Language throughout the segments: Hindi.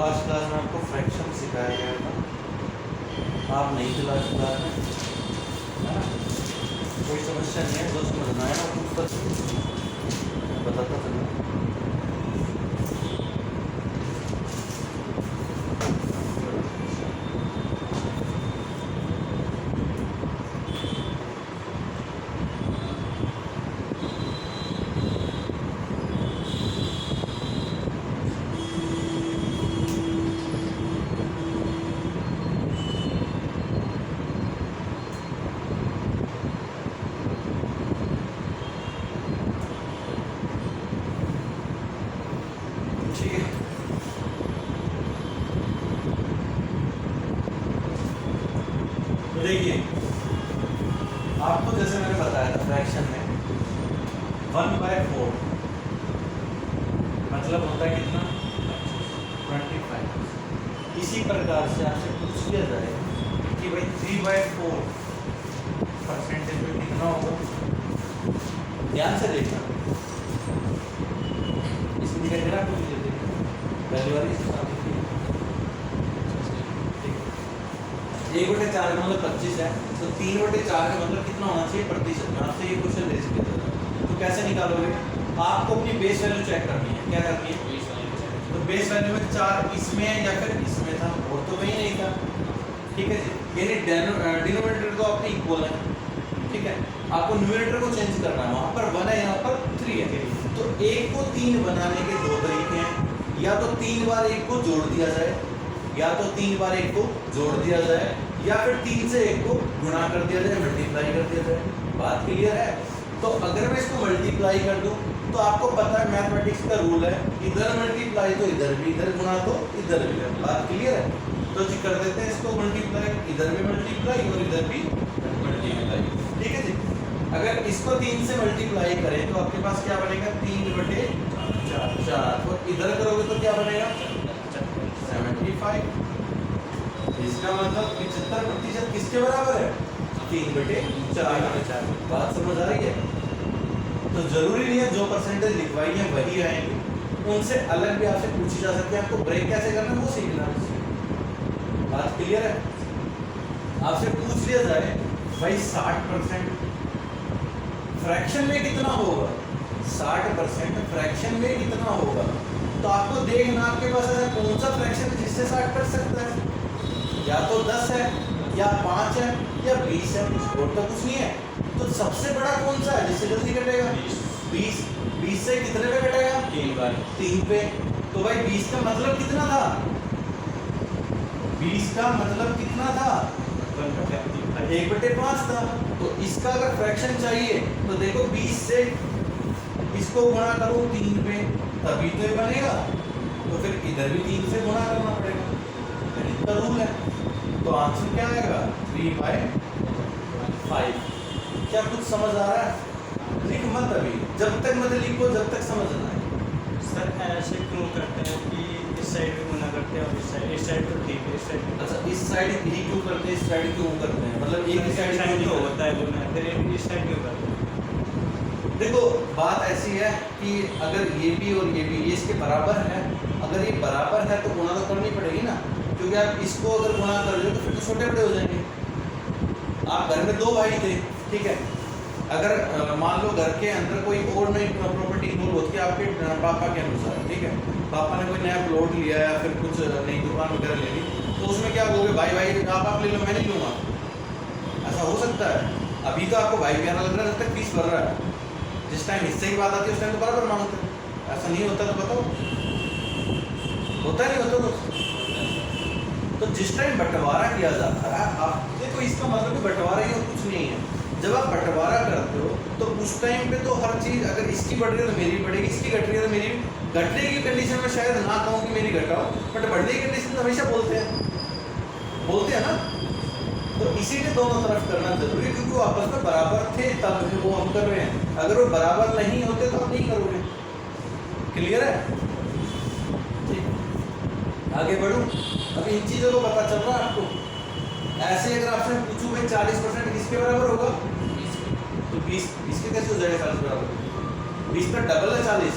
लास्ट क्लास में आपको फ्रैक्शन सिखाया गया था, आप नहीं थे लास्ट क्लास में, है ना? कोई समस्या नहीं है, जो समझना है ना उसको बताता चलूँ। ठीक है, तो देखिए आपको जैसे मैंने बताया था फ्रैक्शन में 1/4 मतलब होता है कितना, 25। इसी प्रकार से आपसे पूछ लिया जाए कि भाई 3/4 परसेंटेज में कितना होगा। ध्यान से देखना, इसमें दिखाई दे रहा है आपको, पहली बार इस हिसाब से 1/4 का मतलब 25 है, तो 3/4 का मतलब कितना होना चाहिए प्रतिशत में। आपसे ये क्वेश्चन दे सकते थे, तो कैसे निकालोगे? आपको अपनी बेस वैल्यू चेक करनी है। क्या करनी है? Base value. तो बेस वैल्यू में 4 इसमें या फिर इसमें था, और तो कहीं नहीं था, ठीक है जी। यानी डिनोमिनेटर तो आपके इक्वल है, ठीक है। आपको न्यूमरेटर को चेंज करना है, वहां पर 1 है, यहाँ पर 3 है। तो 1 को 3 बनाने के दो तरीके हैं, या तो 3 बार 1 को जोड़ दिया जाए, या तो 3 बार 1 को जोड़ दिया जाए, या फिर 3 से 1 को गुणा कर दिया जाए, मल्टीप्लाई कर दिया जाए। बात क्लियर है? तो अगर मैं इसको मल्टीप्लाई कर दूं तो आपको पता है मैथमेटिक्स का रूल है, इधर मल्टीप्लाई तो इधर भी, इधर गुणा तो इधर भी है। बात क्लियर है? तो जी कर देते हैं इसको मल्टीप्लाई, इधर भी मल्टीप्लाई और इधर भी मल्टीप्लाई, ठीक है जी। अगर इसको 3 से मल्टीप्लाई करें तो आपके पास क्या बनेगा, 3/4, और इधर करोगे तो क्या बनेगा 75। इसका मतलब 75% किसके बराबर है, 3/4। बात समझ आ रही है? तो जरूरी नहीं है जो परसेंटेज लिखवाई है वही आएंगे, उनसे अलग भी आपसे पूछी जा सकती है। आपको ब्रेक कैसे करना है वो सीखना है। बात क्लियर है? आपसे पूछ लिया जाए भाई 60% फ्रैक्शन में कितना होगा, 60% फ्रैक्शन में कितना होगा, तो आपको देखना आपके पास ऐसा कौन सा फ्रैक्शन है जिससे 60 कट सकता है। या तो 10 है, या 5 है, या 20 है, और तो कुछ नहीं है। तो सबसे बड़ा कौन सा है जिससे जल्दी कटेगा, 20। 20 से कितने पे कटेगा, 3 पे। तो भाई 20 का मतलब कितना था, 20 का मतलब कितना था, 1/5 था। तो इसका अगर फ्रैक्शन चाहिए तो देखो 20 से इसको गुणा करो 3 पे, तभी तो ये बनेगा। तो फिर इधर भी 3 से गुणा करना पड़ेगा, इतना रूल है। तो आंसर क्या आएगा, 3/5। क्या कुछ समझ आ रहा है? लिख मत अभी, जब तक मत लिखो जब तक समझ ना आए। सर ऐसे क्यों करते हैं कि इस साइड भी गुना करते हैं और इस साइड तो ठीक है, इस साइड अच्छा, इस साइड ही क्यों करते हैं, इस साइड क्यों करते हैं, मतलब एक ही साइड तो होता है गुना, फिर इस साइड क्यों करते हैं? देखो बात ऐसी है कि अगर ये भी और ये भी ये इसके बराबर है, अगर ये बराबर है तो गुणा तो करनी पड़ेगी ना, क्योंकि आप इसको अगर गुणा कर दो तो फिर तो छोटे बड़े हो जाएंगे। आप घर में 2 भाई थे, ठीक है। अगर मान लो घर के अंदर कोई और नई प्रॉपर्टी इन्वॉल्व होती है आपके पापा के अनुसार, ठीक है। पापा ने कोई नया प्लॉट लिया या फिर कुछ नई दुकान वगैरह ले ली, तो उसमें क्या बोलोगे, भाई भाई आप ले लो, मैं नहीं लूँगा। ऐसा हो सकता है? अभी तो आपको भाई प्यारा लग रहा है, जब तक फीस भर रहा है। जिस टाइम हिस्से की बात आती है उस टाइम तो बराबर मांगते हैं। ऐसा नहीं होता तो बताओ, होता नहीं होता? तो जिस टाइम बंटवारा किया जाता है, आप देखो इसका मतलब बंटवारा ही और कुछ नहीं है। जब आप बंटवारा करते हो तो उस टाइम पे तो हर चीज़, अगर इसकी बढ़ रही है तो मेरी बढ़ेगी, इसकी घट रही है तो मेरी घटने की कंडीशन में शायद ना कहूँ कि मेरी घटाओ, बट बढ़ने की कंडीशन तो हमेशा बोलते हैं ना। तो इसीलिए दोनों तरफ करना जरूरी है, क्योंकि वो आपस में बराबर थे तब वो हम कर रहे हैं। अगर वो बराबर नहीं होते तो आप नहीं करोगे। क्लियर है? ठीक, आगे बढ़ूं। अभी इन चीज़ों को पता चल रहा है आपको। ऐसे अगर आपसे पूछूं भाई 40% किसके बराबर होगा, तो 20 के कैसे हो जाएगा 40 बराबर, 20 का डबल है 40,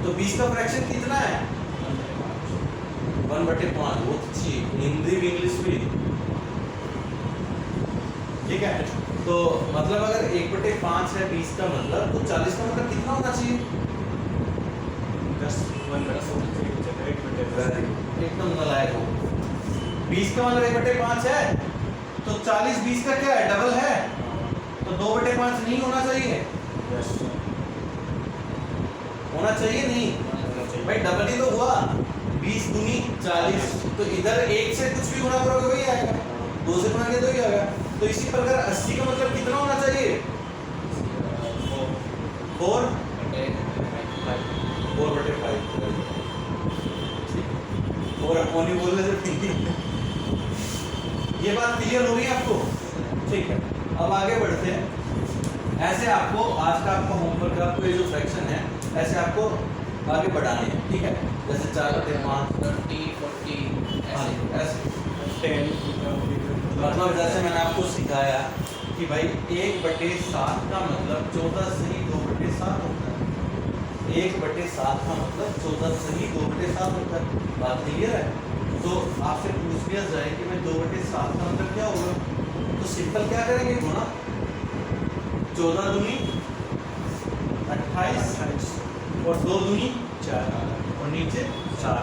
तो 20 का फ्रैक्शन कितना है, 1/5 वो तो चाहिए, हिंदी भी इंग्लिश भी। ठीक है, तो मतलब अगर 1/5 है 20 का मतलब, तो 40 का मतलब कितना होना चाहिए? 10 एकदम नलायक हो। 20 का मतलब 1/5 है, तो 40 20 का क्या है, डबल है, तो 2/5 नहीं होना चाहिए, होना चाहिए नहीं भाई, डबल ही तो हुआ, 20 दूनी 40, तो इधर 1 से कुछ भी गुणा करोगे वही आएगा, 2 से गुणा किया तो ही आएगा। तो इसी प्रकार 80 का मतलब कितना होना चाहिए, 4/5। और अपनी बोलने से ठीक है, ये बात क्लियर हो गई आपको? ठीक है, अब आगे बढ़ते हैं। ऐसे आपको आज का आपका होमवर्क, आपको ये जो फ्रैक्शन है ऐसे आपको आगे बढ़ाने हैं, ठीक है, जैसे 4/5 30 40 ऐसे। मतलब जैसे मैंने आपको सिखाया कि भाई 1/7 का मतलब 14 सही 2/7 होता है, 1/7 का मतलब 14 सही 2/7 होता है। बात क्लियर है? तो आपसे पूछ लिया जाए कि भाई 2/7 का मतलब क्या होगा, तो सिंपल क्या करेंगे, गुणा 14 दूनी 28 और 2 दूनी 4 और नीचे 4।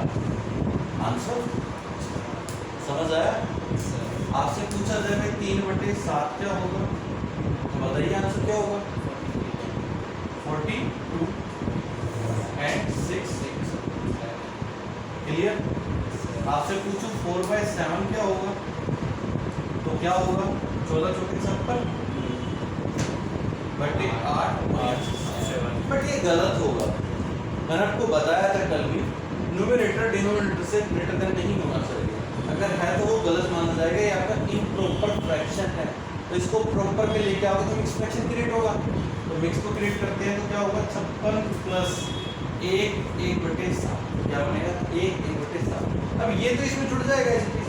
आंसर समझ आया? आपसे पूछा जाए भाई 3/7 क्या होगा, तो बताइए आंसर क्या होगा, 42 एंड 6। क्लियर? आपसे पूछूं 4/7 क्या होगा, तो क्या होगा, 14 चौके 56 बटे 8 बट ये गलत होगा। मैंने आपको बताया था कल भी, न्यूमरेटर डिनोमिनेटर से ग्रेटर देन नहीं होना चाहिए, अगर है तो वो गलत माना जाएगा, ये आपका इम्प्रॉपर फ्रैक्शन है, तो इसको प्रॉपर में लेके आओगे तो मिक्स फ्रैक्शन क्रिएट होगा। तो मिक्स को क्रिएट करते हैं तो क्या होगा, 56 प्लस 1 1/7 क्या बनेगा, 1 1/7। अब ये तो इसमें जुड़ जाएगा इस चीज,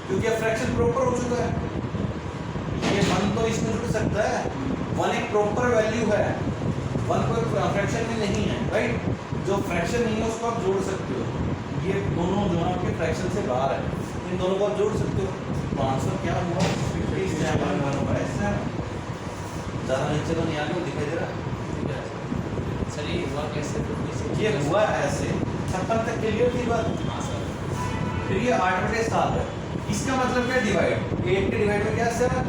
क्योंकि अब फ्रैक्शन प्रॉपर हो चुका है, ये 1 तो इसमें जुड़ सकता है, 1 एक प्रॉपर वैल्यू है, 1 कोई फ्रैक्शन में नहीं है, राइट, जो फ्रैक्शन नहीं है उसको आप जोड़ सकते हो, ये दोनों जो आपके फ्रैक्शन से बाहर है, इन दोनों को आप जोड़ सकते हो। तो आंसर क्या हुआ, 57/7। ज़्यादा नीचे तो नहीं आ गया, दिखाई दे रहा, चलिए हुआ कैसे, ये हुआ ऐसे, 56 तक क्लियर थी बात। हाँ सर। फिर ये 8/7 है, इसका मतलब क्या, डिवाइड 8 के डिवाइड में क्या 7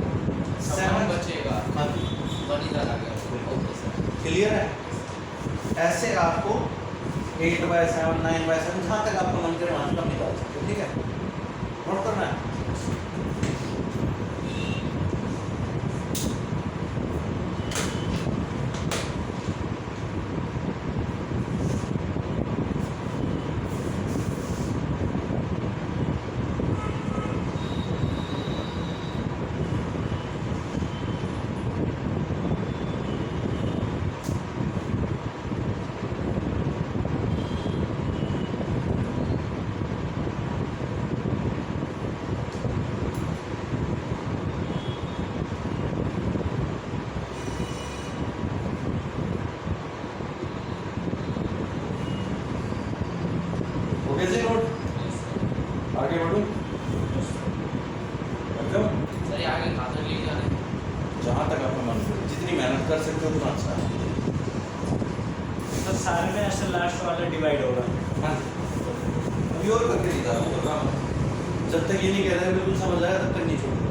7 बचेगा, हाँ 1 इधर आ गया। Okay sir. क्लियर है? ऐसे आपको 8/7 9/7 जहाँ तक आपको मन करे वहाँ तक निकाल सकते हो, ठीक है, नोट करना है। ओके जी, नोट आगे बढ़ूं, बढ़ जाओ सर ये आगे कहाँ तक ले जाना है? जहाँ तक आपका मन करे, जितनी मेहनत कर सकते हो उतना अच्छा है। तो सारे में ऐसे लास्ट वाला डिवाइड होगा। हाँ, अभी और करके दिखा रहा हूँ, कर रहा हूँ, जब तक ये नहीं कह रहे बिल्कुल समझ आया तब तक नहीं छोड़ूंगा।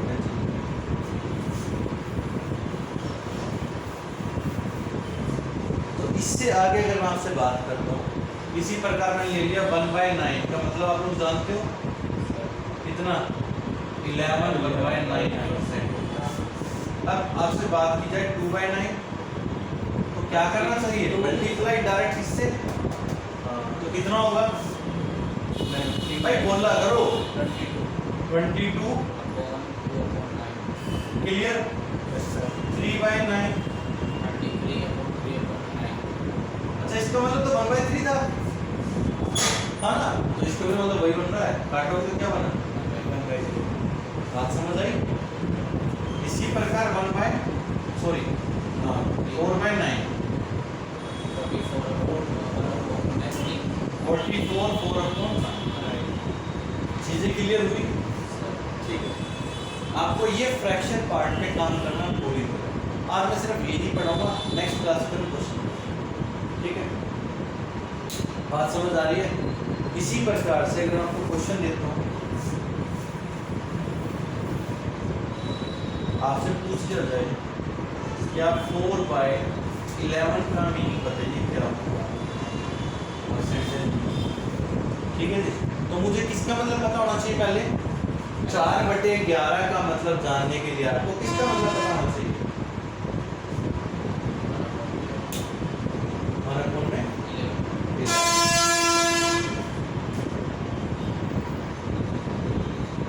तो इससे आगे अगर मैं आपसे बात करता हूँ, इसी प्रकार मैंने ले लिया 1/9 का मतलब आप लोग जानते हो कितना, 11 1/9%। अब आपसे बात की जाए 2/9, तो क्या करना चाहिए, मल्टीप्लाई डायरेक्ट इससे, तो कितना होगा भाई, बोला करो, 22 क्लियर, 3/9। अच्छा इसका मतलब तो 1/3 था, हाँ ना, तो इसका भी मतलब वही बन रहा है, काटोगे तो क्या बना, बात समझ आई? इसी प्रकार 4/9 44 4/9 चीज़ें क्लियर हुई? ठीक है, आपको ये फ्रैक्शन पार्ट पे काम करना पूरी होगा। आज मैं सिर्फ यही पढ़ाऊंगा, नेक्स्ट क्लास में क्वेश्चन। ठीक है, बात समझ आ रही है? इसी प्रकार से अगर आपको क्वेश्चन देता हूँ, आपसे पूछ दिया जाए कि आप 4/11 का मीनिंग बताइए क्या होगा। ठीक है जी, तो मुझे किसका मतलब पता होना चाहिए पहले? 4/11 का मतलब जानने के लिए आपको किसका मतलब पता होना चाहिए? मानकों में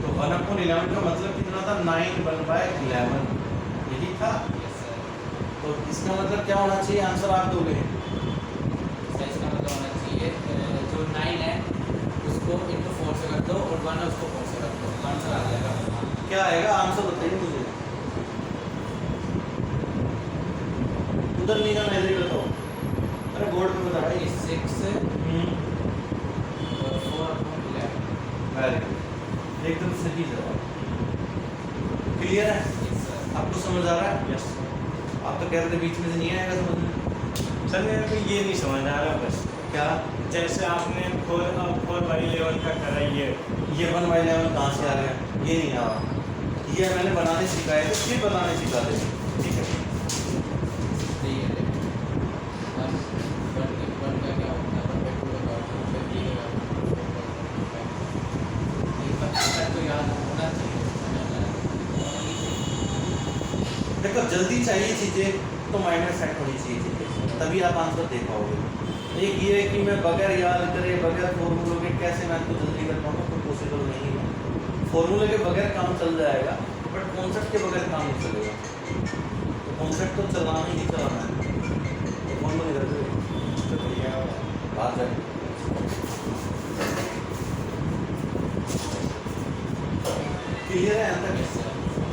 तो 1/11 का मतलब कितना था? 9/11 यही था। Yes sir. तो इसका मतलब क्या होना चाहिए? आंसर आप दोगे। इसका मतलब होना चाहिए जो 9 है उसको into 4 से कर दो और 1 है उसको 4 से कर दो, आंसर आ जाएगा। क्या आएगा? आंसर बताइए मुझे। उधर नहीं जाना, इधर ही बताओ। अरे बोर्ड पे बता भाई। 6 और 4/11। वेरी गुड, एकदम सही जवाब। क्लियर है? Yes sir. आपको समझ आ रहा है? यस आप तो कह रहे थे बीच में से नहीं आएगा समझ में। सर, मेरे को ये नहीं समझ आ रहा बस। क्या? जैसे आपने 4/11 का करा ये 1/11 कहाँ से आ गया? ये नहीं आ रहा, ये मैंने बनाने सिखाए थे, फिर बनाने सिखा दे। ठीक है, सही है। 1 का क्या होता है? 1/2 का होता है, 3 का तो याद होना चाहिए। देखो जल्दी चाहिए चीज़ें तो माइंड में सेट होनी चाहिए चीज़ें, तभी आप आंसर दे पाओगे। एक ये है कि मैं बगैर याद करे, बगैर फॉर्मूलों के कैसे मैं इसको जल्दी कर पाऊंगा, तो पॉसिबल नहीं है। फॉर्मूले के बगैर काम चल जाएगा, बट कॉन्सेप्ट के बगैर काम नहीं चलेगा। तो कॉन्सेप्ट तो चलाना ही चलाना है। तो फॉर्मूले कर दो तो बढ़िया बात है। क्लियर है यहाँ तक?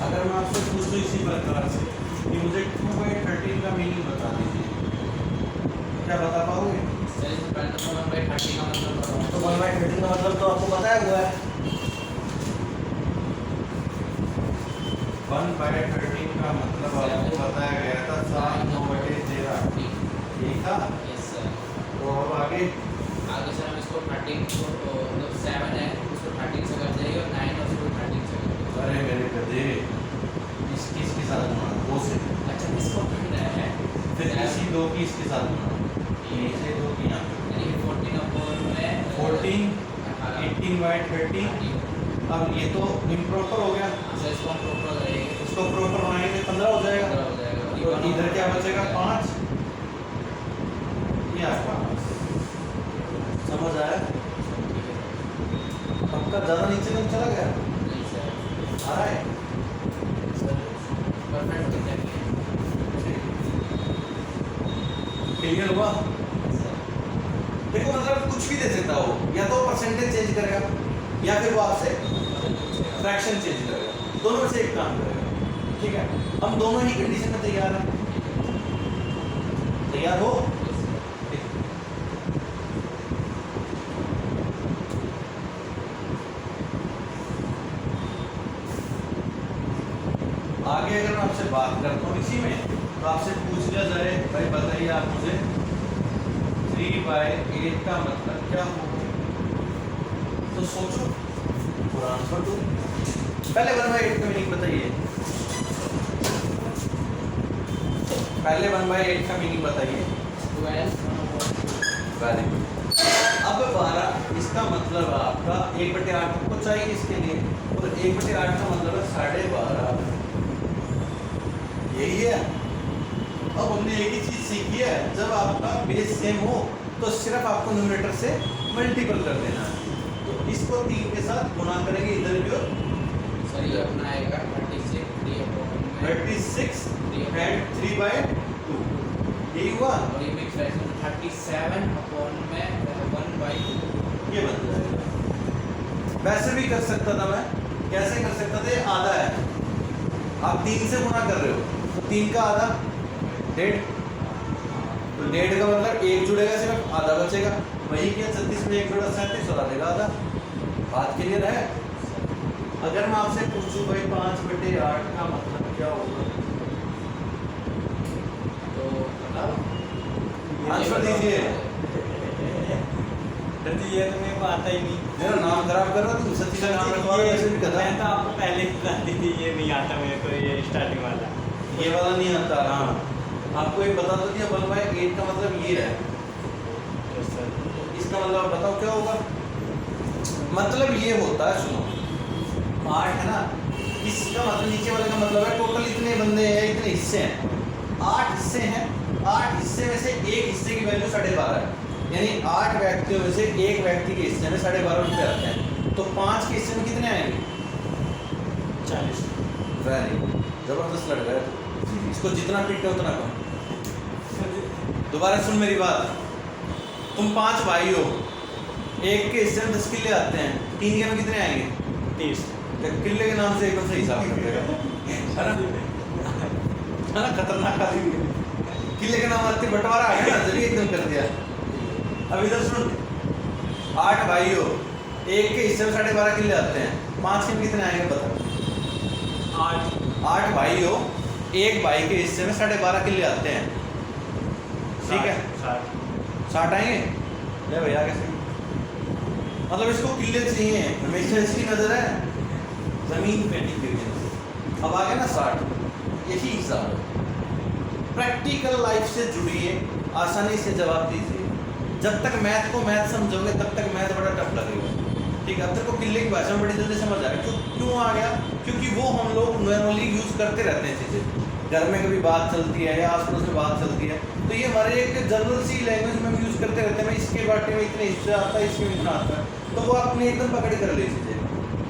अगर मैं आपसे पूछ दूँ इसी प्रकार से कि मुझे 2/13 का मीनिंग बता दीजिए, क्या बता पाओगे? सर, इससे पहले तो 1/30 का मतलब बताओ। तो 1/13 का मतलब तो आपको बताया हुआ है। 1/13 का मतलब आपको बताया गया था 7/9/13। ठीक था? Yes sir. तो अब आगे आगे सर हम इसको 13 को मतलब 7 है उसको 13 से कर देंगे और 9 है उसको 13 से कर देंगे। अरे मेरे गधे, इसके साथ गुना 2 से, अच्छा, इसको करना है फिर इसी 2 की इसके साथ गुना, ये 2 की यहाँ पे यानी 14 में 14 18/13। अब ये तो इम्प्रॉपर हो गया, सर इसको हम प्रॉपर करेंगे इसको प्रॉपर बनाएंगे 15 हो जाएगा। 15 हो जाएगा। और इधर क्या बचेगा? 5। ये आपका समझ आया? आपका ज़्यादा नीचे नहीं चला गया? नहीं सर। आ रहा है? परफेक्ट कितना क्लियर हुआ? देखो मतलब कुछ भी दे सकता हो, या तो परसेंटेज चेंज करेगा या फिर वो आपसे फ्रैक्शन चेंज करेगा, दोनों में से एक काम करेगा। ठीक है, हम दोनों ही कंडीशन में तैयार हैं। तैयार हो? आगे अगर मैं आपसे बात करता हूँ इसी में, तो आपसे पूछ लिया जाए भाई बताइए आप मुझे 3/8 का मतलब क्या होगा, तो सोचो और आंसर दो। पहले 1/8 का मीनिंग बताइए, पहले 1/8 का मीनिंग बताइए। 12 वेरी गुड। अब 12 इसका मतलब आपका 1/8 आपको चाहिए इसके लिए, और 1/8 का मतलब है 12.5। यही है। अब हमने एक ही चीज सीखी है, जब आपका बेस सेम हो तो सिर्फ आपको न्यूमरेटर से मल्टीपल कर देना है। तो इसको 3 के साथ गुणा करेंगे, इधर भी और सर ये अपना आएगा 36 एंड 3/2 यही हुआ, और ये मिक्स फ्रैक्शन 37 अपॉन में 1/2। ये बन जाएगा। वैसे भी कर सकता था मैं, कैसे कर सकता था? ये आधा है, आप 3 से गुणा कर रहे हो तो 3 का आधा 1.5, तो 1.5 का मतलब 1 जुड़ेगा, सिर्फ आधा बचेगा। वही क्या 36 में 1 जुड़ा 37 और आधे का आधा। बात क्लियर है? अगर मैं आपसे पूछूं भाई 5/8 का मतलब क्या होगा, तो बताओ आंसर दीजिए। सर जी ये तो मेरे को आता ही नहीं। मेरा नाम खराब कर रहा तुम, सच्ची का नाम रखवा रहा, वैसे भी कर मैं तो रहा। आपको पहले ही बता दी थी, ये नहीं आता मेरे को, ये स्टार्टिंग वाला। ये वाला नहीं आता। हाँ। आपको एक बता दो दिया 1/8 का मतलब ये है, तो सर इसका मतलब बताओ क्या होगा। मतलब ये होता है, सुनो 8 है ना, इसका मतलब नीचे वाले का मतलब है टोटल इतने बंदे हैं, इतने हिस्से हैं, 8 हिस्से हैं, 8 हिस्से में से एक हिस्से की वैल्यू 12.5 है, यानी 8 व्यक्तियों में से एक व्यक्ति के हिस्से में 12.5 रुपये आते हैं, तो 5 के हिस्से में कितने आएंगे? 40। वेरी जबरदस्त लग रहा है, इसको जितना पीटते उतना कम। दोबारा सुन मेरी बात, तुम 5 भाई हो, एक के हिस्से में 10 किले आते हैं, 3 के में कितने आएंगे? 30। किले के नाम से एकदम सही हिसाब कर देगा, है ना, खतरनाक आदमी है। किले के नाम आते बंटवारा आ गया ना, जल्दी एकदम कर दिया। अब इधर सुन, 8 भाई हो, एक के हिस्से में 12.5 किले आते हैं, 5 के में कितने आएंगे बता। 8 भाई हो, एक भाई के हिस्से में 12.5 किले आते हैं, ठीक है, 60 आएंगे। ले भैया कैसे, मतलब इसको किले चाहिए, हमेशा इसकी नजर है जमीन पे टिकी हुई। अब आ गया ना 60, यही हिसाब है। प्रैक्टिकल लाइफ से जुड़िए, आसानी से जवाब दीजिए। जब तक मैथ को मैथ समझोगे तब तक मैथ बड़ा टफ लगेगा, ठीक है। अब तक को किले की भाषा में बड़ी जल्दी समझ आ गया, क्यों आ गया, क्योंकि वो हम लोग नॉर्मली यूज़ करते रहते हैं चीज़ें, घर में कभी बात चलती है या आस पड़ोस में बात चलती है, तो ये हमारे एक जनरल सी लैंग्वेज में हम यूज़ करते रहते हैं। मैं इसके बाटे में इतने हिस्से आता है, इसमें इतना आता है, तो वो आपने एकदम पकड़ कर ले चीज़ें,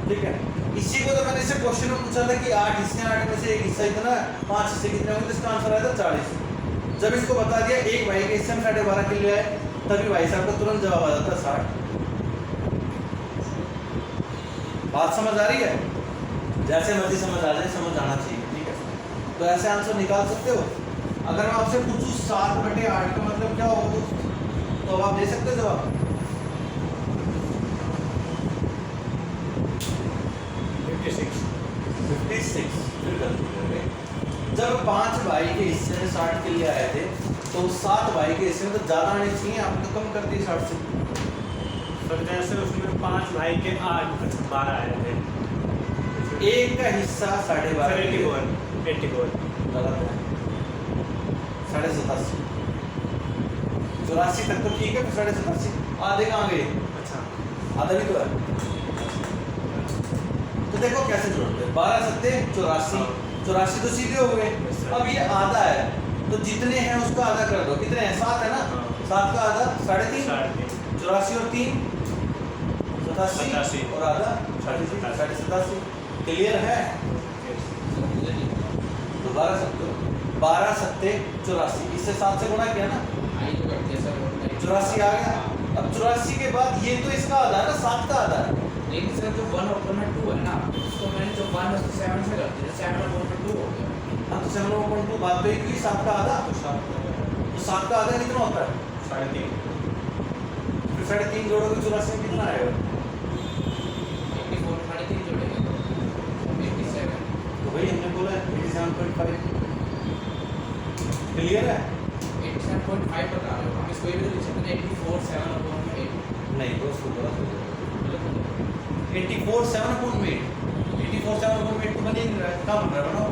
ठीक है। इसी को तो मैंने इसे क्वेश्चन में पूछा था कि 8 हिस्से, 8 में से एक हिस्सा इतना, 5 हिस्से कितने होंगे, तो इसका आंसर आया था 40। जब इसको बता दिया एक भाई के हिस्से में 12.5 किलो है, तभी भाई साहब को तुरंत जवाब आ जाता 60। बात समझ आ रही है, जैसे मर्जी समझ आ जाए, समझ आना चाहिए, ठीक है। तो ऐसे आंसर निकाल सकते हो। अगर मैं आपसे पूछूं 7/8 का मतलब क्या होगा, तो अब आप दे सकते हो जवाब। 56 फिर गलती कर गए। जब 5 भाई के हिस्से में 60 के लिए आए थे, तो 7 भाई के हिस्से में तो ज़्यादा आने चाहिए, आपने कम कर दिए 60 से। सर जैसे उसमें 5 भाई के 8 12 आए थे, एक का हिस्सा 12.5 84 गलत है, 87.5 84 तक तो ठीक है, फिर 87.5 आधे कहाँ गए, अच्छा आधा भी तो है। तो देखो कैसे जोड़ते हैं, 12 सत्ते 84, 84 तो सीधे हो गए। अब ये आधा है, तो जितने हैं उसका आधा कर दो, कितने हैं, 7 है ना, 7 का आधा 3.5, 84 और 3 87 और आधा 87.5। क्लियर है। तो 12 सत्ते 84, इससे 7 से गुणा किया ना, आई तो करते हैं सर, 84 आ गया। अब 84 के बाद ये तो इसका आधा है ना, 7 का आधा है। लेकिन सर जो 1 और 2 है ना, उसको मैंने जो 1 उसको 7 से करते हैं, 7/2 हो गया। हाँ तो 7/2 बात तो एक ही, 7 का आधा, तो 7 का आधा कितना होता है, 3.5। फिर 3.5 जोड़ोगे 84 में कितना आएगा, 84 में 3.5 जोड़ेंगे तो 87। तो वही हमने बोला है 87.5। क्लियर है। 87.5 बता रहे हो, हम इसको ये भी तो लिख सकते हैं 84 7/8। नहीं दोस्तों गलत हो जाएगा, 84 7/8, 84 7/8 तो बन ही नहीं रहा है, क्या बन रहा है, बनाओ।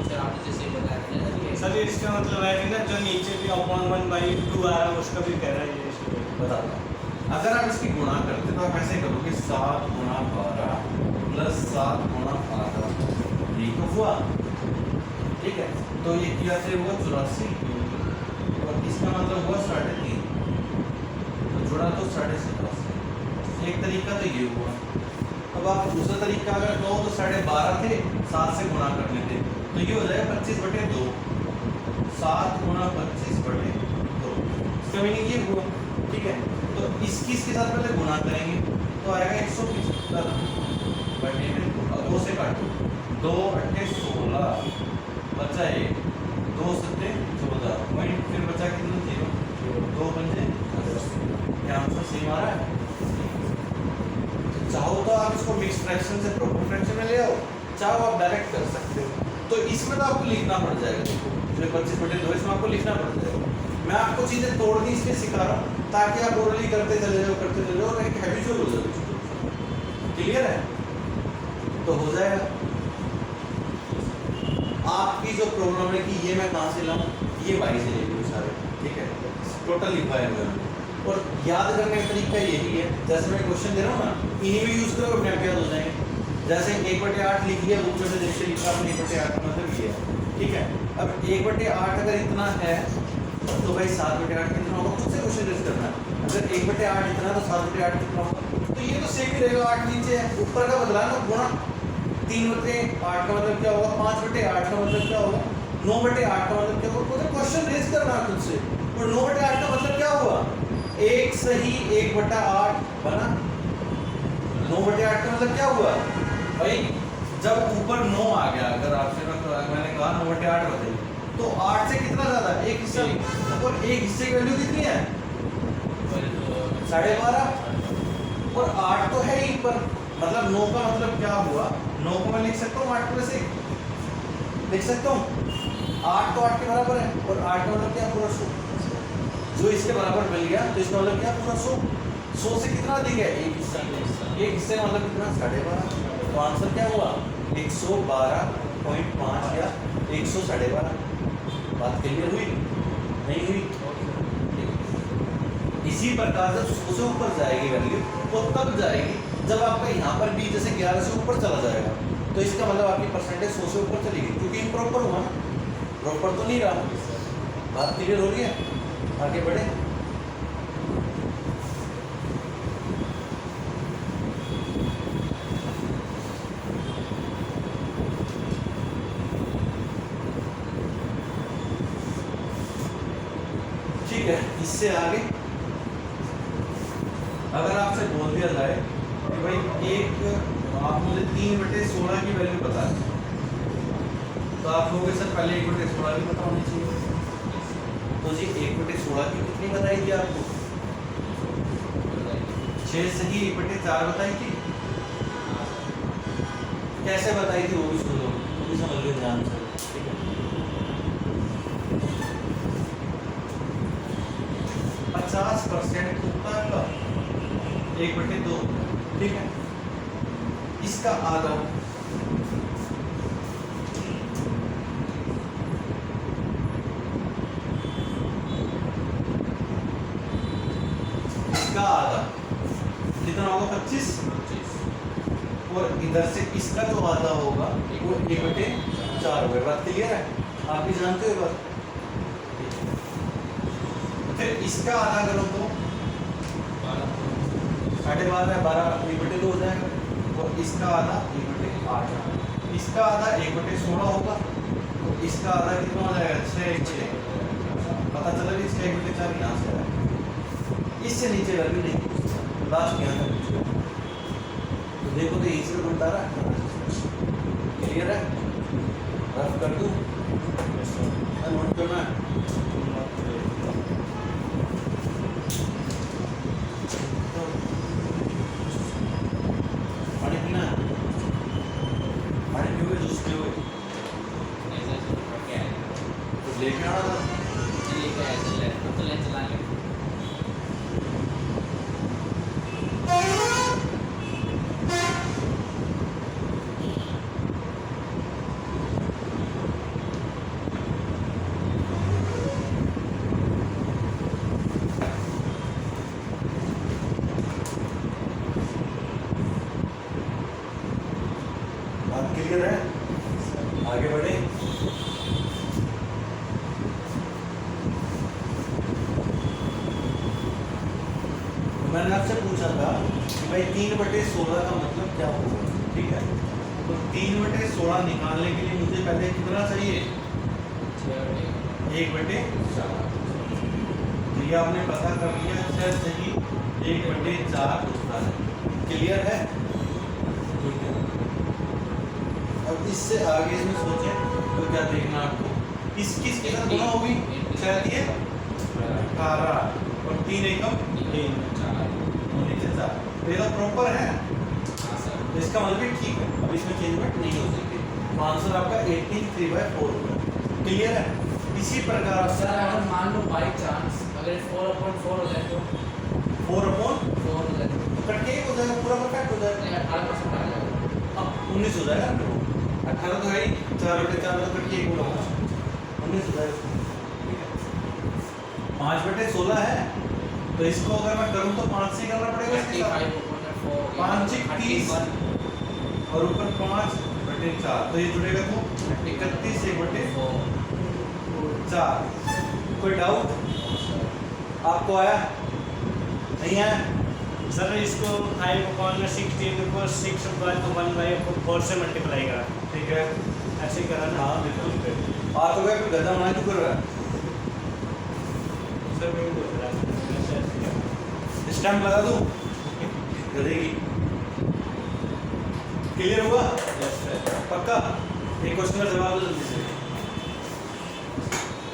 सर आपने जैसे बताया था ना कि सर इसका मतलब है कि ना जो नीचे भी अपॉन 1/2 आ रहा है उसका भी कह रहा है ये इसको बता दो। अगर आप इसकी गुणा करते तो आप ऐसे करोगे 7 गुणा 12 प्लस 7 गुणा 12, यही तो हुआ, ठीक है। तो ये किया से हुआ 84 और इसका मतलब हुआ 3.5, तो जुड़ा तो 87.5। एक तरीका तो ये हुआ। अब आप दूसरा तरीका अगर कहो तो 12.5 थे, 7 से गुणा कर लेते, तो ये हो जाएगा 25/2, 7 गुणा 25/2, इसका मीनिंग ये हुआ, ठीक है। तो इसके साथ पहले गुणा करेंगे तो आएगा 175/2, 2 से काटो, 2 8 16 बचा 1, 2 7 14 पॉइंट, फिर बचा कितना 0, 2 पंजे 10। क्या आंसर सही आ रहा है। चाहो तो आप इसको मिक्स फ्रैक्शन से प्रॉपर फ्रैक्शन में ले आओ, चाहो आप डायरेक्ट कर सकते हो। तो इसमें तो आपको लिखना पड़ जाएगा, देखो जो 25/2 इसमें आपको लिखना पड़ जाएगा। मैं आपको चीज़ें तोड़नी इसलिए सिखा रहा हूँ ताकि आप ओरली करते चले जाओ और एक हैबिचुअल हो जाओ। क्लियर है? तो हो जाएगा। आपकी जो प्रॉब्लम है कि ये मैं कहाँ से लाऊं, ये वाई से ले लूँ सारे, ठीक है, टोटल लिखा है मैंने। और याद करने का तरीका यही है, जैसे मैं क्वेश्चन दे रहा हूँ ना, इन्हीं में यूज़ करो, अपने आप याद हो जाएंगे। जैसे 1/8 लिख लिया, बुक में से देख के लिखा आपने 1/8 का मतलब ये है, ठीक है। अब 1/8 अगर इतना है तो भाई 7/8 कितना होगा, खुद से क्वेश्चन रेज करना है। अगर 1/8 इतना तो 7/8 कितना होगा, तो ये तो सेम ही रहेगा, 8 नीचे है, ऊपर का बदला ना गुणा 3/8 का मतलब क्या होगा, 5/8 का मतलब क्या होगा, 9/8 का मतलब क्या होगा। तो क्वेश्चन रेज करना है खुद से। और 9/8 का मतलब क्या हुआ, 1 सही 1/8 बना। 9/8 का मतलब क्या हुआ भाई, जब ऊपर 9 आ गया, अगर आपसे मैंने कहा 9/8 बताइए, तो 8 से कितना ज्यादा, एक हिस्सा, और एक हिस्से की वैल्यू कितनी है, 12.5, और 8 तो है ही पर, मतलब 9 का मतलब क्या हुआ, 9 को मैं लिख सकता हूँ 8+1 लिख सकता हूँ, 8 तो 8 के बराबर है, और 8 का मतलब क्या, पूरा 100, जो इसके बराबर मिल गया, तो इसका मतलब क्या, पूरा 100 से कितना अधिक है, एक हिस्सा, एक हिस्से का मतलब कितना, 12.5। तो आंसर क्या हुआ, 112.5 या 100 12.5। बात क्लियर हुई, नहीं हुई? इसी प्रकार जब 100 से ऊपर जाएगी वैल्यू, तो तब जाएगी जब आपका यहाँ पर भी जैसे 11 से ऊपर चला जाएगा, तो इसका मतलब आपकी परसेंटेज 100 से ऊपर चली गई, क्योंकि इम्प्रॉपर हुआ ना, प्रॉपर तो नहीं रहा। बात क्लियर हो रही है? आगे बढ़े। ठीक है, इससे आगे अगर आपसे बोल दिया जाए कि भाई आप मुझे 3/16 की वैल्यू बता दें, तो आप लोगों सर पहले 1/16 की पता होनी चाहिए। तो जी 1/16 की कितनी बताई थी आपको, 6 सही 1/4 बताई थी। कैसे बताई थी वो भी सुन लो, वो भी समझ लो ध्यान से, ठीक है। 50% होता है 1/2, ठीक है। इसका आधा, इसका आधा कितना होगा, 25, और इधर से इसका जो आधा होगा वो 1/4 होगा। बात क्लियर है? आप भी जानते हो बात। फिर इसका आधा करो तो 12.5 12 1/2 हो जाएगा, और इसका आधा 1/8, इसका आधा 1/16 होगा, तो इसका आधा कितना हो जाएगा, 6 पता चला कि इसका 1/4 यहाँ से आया, इससे नीचे वैल्यू नहीं, लास्ट यहाँ तक पूछेगा। तो देखो तो यही से बनता रहा है, क्लियर है? रफ कर दूँ, नोट करना है। पानी पीना है, पानी पियोगे, जूस पियोगे, तो लेके आना था। बात क्लियर है? आगे बढ़े। मैंने आपसे पूछा था कि भाई 3/16 का मतलब क्या होगा, ठीक है। तो 3/16 निकालने के लिए मुझे पहले कितना चाहिए, 1/4। तो ये आपने पता कर लिया, 6 सही 1/4 होता है। क्लियर है? ठीक है। अब इससे आगे इसमें सोचें तो क्या देखना आपको, इसकी इसके साथ गुणा होगी, 6 दिए 18, और 3 एकम 3 4, तो ये तो प्रॉपर है। तो इसका मतलब ये ठीक है, अब इसमें चेंजमेंट नहीं हो सकती। तो आंसर आपका 18 3/4 होगा। क्लियर है? इसी प्रकार सर से अगर मान लो बाई चांस अगर 4/4 हो जाए तो 4/4 हो जाए कट के 1 हो जाएगा, पूरा परफेक्ट हो जाएगा। नहीं 18% आ जाएगा। अब 19 हो जाएगा ना, 18 तो है ही, 4/4 तो कट के 1 होगा, 19 हो जाएगा। ठीक है, 5/16 है, तो इसको अगर मैं करूँ तो 5 से करना पड़ेगा इसके साथ। 35/4 5 6 30 और ऊपर 5/4, तो ये जुड़ेगा तो 31 1/4। कोई डाउट आपको आया? नहीं आया? सर इसको 5/16 को 6/1/4 से मल्टीप्लाई करा, ठीक है, ऐसे ही करा ना। हाँ बिल्कुल। आ तो गया, कोई गधा बनाने क्यों कर रहा है? सर मैं बोल रहा था ऐसे किया। स्टैम्प लगा दूं गधे की? क्लियर हुआ? Yes sir. पक्का? एक क्वेश्चन का जवाब दो जल्दी से।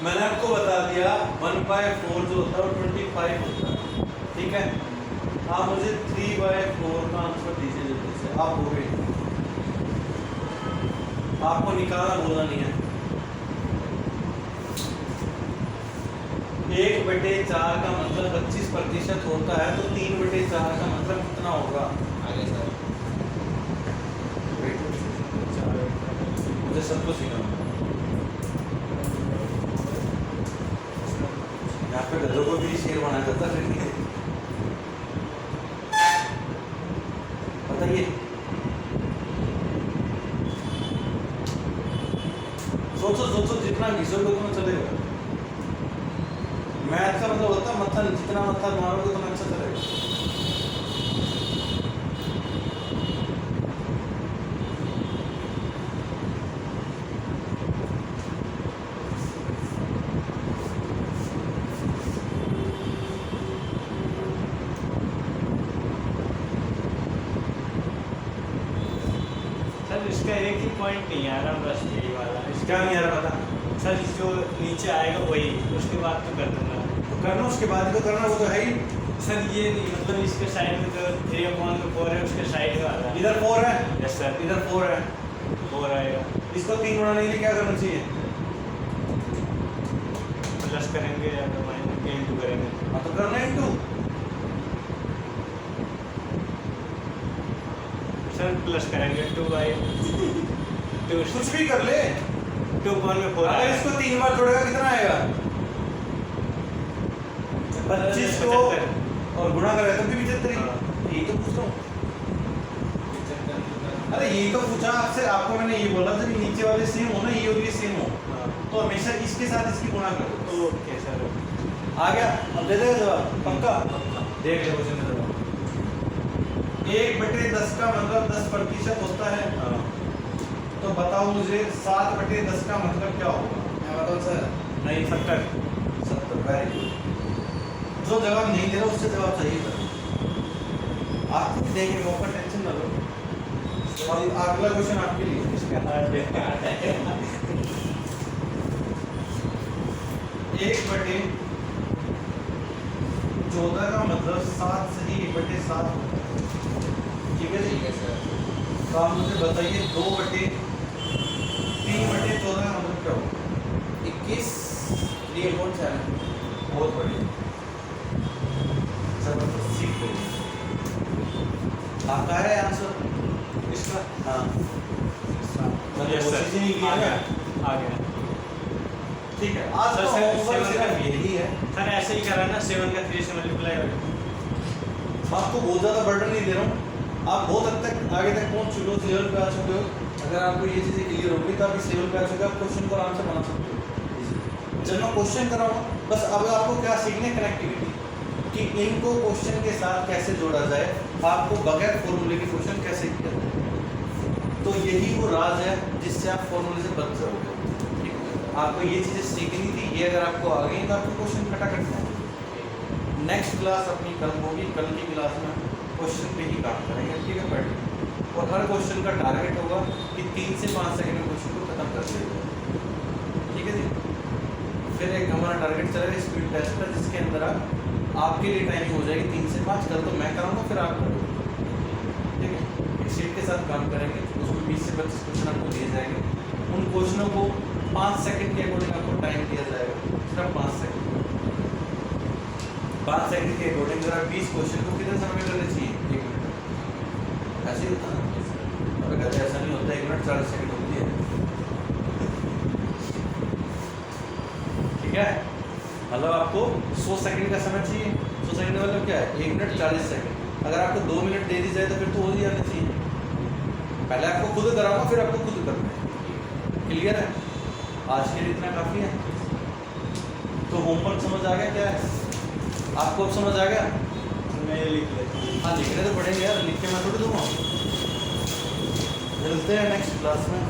मैंने आपको बता दिया 1/4 जो होता है वो 25 होता है, ठीक है। आप मुझे 3/4 का आंसर दीजिए जल्दी से। आप बोले आपको निकालना बोलना नहीं है। 1/4 का मतलब 25% होता है, तो 3/4 का मतलब कितना होगा? आगे सर मुझे सब कुछ सीखना है। यहाँ पे गधों को भी शेर बनाया जाता है। बताइए, सोचो सोचो, जितना घिसोगे उतना चलेगा। मैथ का मतलब होता है मत्थन, जितना मत्थन मारोगे उतना अच्छा चलेगा। सर इसका एक ही पॉइंट नहीं आ रहा, बस यही वाला। क्या नहीं आ रहा पता? सर जो नीचे आएगा वही, उसके बाद तो कर दूंगा। तो करना, उसके बाद ही तो करना, वो तो है ही। सर ये नहीं, मतलब इसके साइड में जो 3/4 है उसके साइड में आ रहा है। इधर 4 है, यस सर, इधर 4 है। 4 आएगा। इसको 3 बनाने के लिए क्या करना चाहिए? प्लस करेंगे या तो माइनस के इंटू करेंगे। हाँ तो करना है इनटू। सर प्लस करेंगे 2/2 कुछ भी कर ले। 2/4 अगर इसको 3 बार जोड़ेगा कितना आएगा? 25 को 75 और गुणा करेगा तो भी 75 हाँ। ही। यही तो पूछ रहा हूँ। अरे यही तो पूछा आपसे, आपको मैंने ये बोला जब नीचे वाले सेम हो ना, ये और ये सेम हो, हाँ। तो हमेशा इसके साथ इसकी गुणा करो। Okay sir. आ गया? अब दे देगा जवाब पक्का? देख ले क्वेश्चन का जवाब। 1/10 का मतलब 10% होता है, हाँ। तो बताओ मुझे 7/10 का मतलब क्या होगा? मैं बताऊं सर? नहीं, 70। Very good. जो जवाब नहीं दे रहा उससे जवाब सही करो। आप देंगे मौका, टेंशन ना लो। और अगला क्वेश्चन आपके लिए। इसका 1/14 का मतलब 7 से ही 1/7 होता है, ठीक है जी? ठीक है सर। तो आप मुझे बताइए 2/3/14 का मतलब क्या होगा? 21 3/7। बहुत बढ़िया, चलो तो सीख गए। आपका है आंसर इसका? हाँ, मैंने यस कोशिश ही नहीं सर, की आ है गया, ना? आ गया। ठीक है, आज सर, तो सर, होमवर्क सर, सिर्फ यही है। सर ऐसे ही करा ना, 7 का 3 से मल्टीप्लाई हो गया। आपको बहुत ज़्यादा बर्डन नहीं दे रहा हूँ, आप बहुत हद तक आगे तक पहुँच चुके हो, इस लेवल पे आ चुके हो। अगर आपको ये चीज़ें क्लियर होगी तो आप इस लेवल पे आ चुके हो, आप क्वेश्चन को आराम से बना सकते हो। जब मैं क्वेश्चन कर रहा हूँ, बस अब आपको क्या सीखने, कनेक्टिविटी, कि इनको क्वेश्चन के साथ कैसे जोड़ा जाए, आपको बगैर फॉर्मूले के क्वेश्चन कैसे किया जाए। तो यही वो राज है जिससे आप फॉर्मूले से बच जाओगे। ठीक है? आपको ये चीज़ें सीखनी थी, ये अगर आपको आ गई तो आपको क्वेश्चन फटाफट जाएंगे। नेक्स्ट क्लास अपनी कल होगी, कल की क्लास में क्वेश्चन पे ही काम करेंगे, ठीक है? पढ़ और हर क्वेश्चन का टारगेट होगा कि 3 से 5 सेकंड में क्वेश्चन को खत्म कर देगा, ठीक है जी? फिर एक हमारा टारगेट चलेगा स्पीड टेस्ट का, जिसके अंदर आपके लिए टाइमिंग हो जाएगी 3 से 5। कल तो मैं कराऊंगा, फिर आप करोगे, ठीक है? शीट के साथ काम करेंगे, उसमें 20 से 25 क्वेश्चन आपको दिए जाएंगे। उन क्वेश्चनों को 5 सेकंड के अकॉर्डिंग आपको टाइम दिया जाएगा, सिर्फ 5 सेकंड। 5 सेकंड के अकॉर्डिंग अगर आप 20 क्वेश्चन को कितने समय में करने चाहिए? 1 मिनट। ऐसे ही होता है ना? और अगर ऐसा नहीं होता 1 मिनट 40 सेकंड होती है, ठीक है। मतलब आपको 100 सेकंड का समय चाहिए। 100 सेकंड मतलब क्या है? 1 मिनट 40 सेकंड। अगर आपको 2 मिनट दे दी जाए तो फिर तो हो ही जाना चाहिए। पहले आपको खुद कराऊंगा, फिर आपको खुद करना है। क्लियर है? आज के लिए इतना काफ़ी है। तो होमवर्क समझ आ गया क्या है? आपको अब समझ आ गया? मैं ये लिख लेता हूँ। हाँ, लिखने तो पड़ेंगे यार, लिख के मैं थोड़ी दूँगा। मिलते हैं नेक्स्ट क्लास में।